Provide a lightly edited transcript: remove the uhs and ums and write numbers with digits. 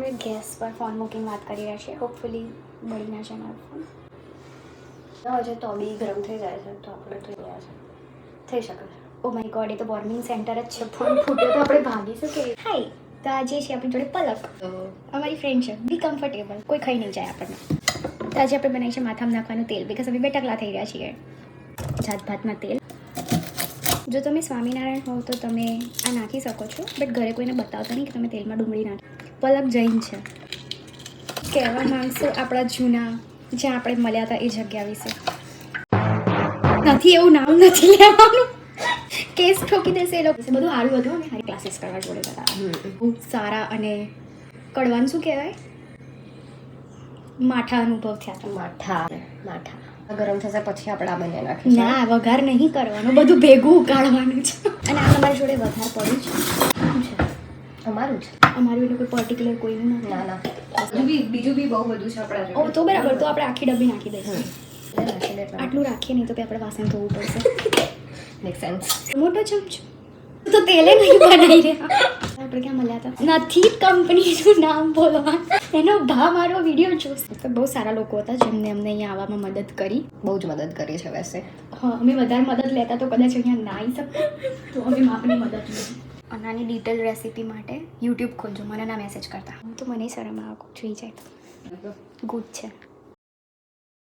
અમે ગેસ પર ફોન મૂકીને વાત કરી રહ્યા છીએ. હોપફુલી બળી ના જાય મારો ફોન. હજુ તો બી ગરમ થઈ જાય છે તો આપણે થઈ ગયા છે, થઈ શકે છે. ઓ માય ગોડ, એ તો વોર્મિંગ સેન્ટર જ છે. ફોન ફૂટ્યો તો આપણે ભાગીશું કે? હાય, તો આજે છે આપણી જોડે પલક, અમારી ફ્રેન્ડ છે. બી કમ્ફર્ટેબલ, કોઈ ખાઈ નહીં જાય આપણને. તો આજે આપણે બનાવી છે માથામાં નાખવાનું તેલ, બિકોઝ અમે 2 ટકલા થઈ રહ્યા છીએ. જાત ભાતના તેલ. જો તમે સ્વામિનારાયણ હોવ તો તમે આ નાખી શકો છો, બટ ઘરે કોઈને બતાવતા નહીં કે તમે તેલમાં ડુંગળી નાખી. પલક જૈન છે. કહેવા માંગશો આપણા જૂના જ્યાં આપણે મળ્યા હતા એ જગ્યા વિશે? નથી, એવું નામ નથી લેવાનું. કેસ ઠોકી દેશે એ લોકો. બધું સારું હતું. અમે સારી ક્લાસીસ કરવા જોડે હતા. બહુ સારા અને કડવાનું શું કહેવાય, માઠા અનુભવ થયા હતા. માઠા ગરમ થશે પછી આપણે આ બંને નાખીશું. ના, વઘાર નહીં કરવાનો, બધું ભેગું ઉકાળવાનું છે. અને આ તમારી જોડે વઘાર પડ્યું છે. શું છે? અમારું છે. અમારું એટલે કોઈ પર્ટિક્યુલર કોઈનું નથી. ના બીજું બી બહુ બધું છે આપણા ઓ તો બરાબર, તો આપણે આખી ડબ્બી નાખી દઈશું. નાખી દે. આટલું રાખીએ નહીં તો પછી આપણે વાસણ ધોવું પડશે. Make sense. મોટો ચમચો તો તેલે નહીં બનાવી રહ્યા. આપણે ક્યાં મળ્યા હતા? નથી કંપનીનું નામ બોલવાનું. એનો ભા મારો વિડીયો જોશે. તો બહુ સારા લોકો હતા જેમને અમને અહીંયા આવવામાં મદદ કરી. બહુ જ મદદ કરી છે વૈસે. હા, અમે વધારે મદદ લેતા તો કદાચ અહીંયા ના આવી શકતા. તો અમે માપની મદદ લીધી. આનાની ડિટેલ રેસીપી માટે યુટ્યુબ ખોલજો, મને ના મેસેજ કરતા. હું તો મને શરમ આવે જોઈ જાય. ગુડ છે.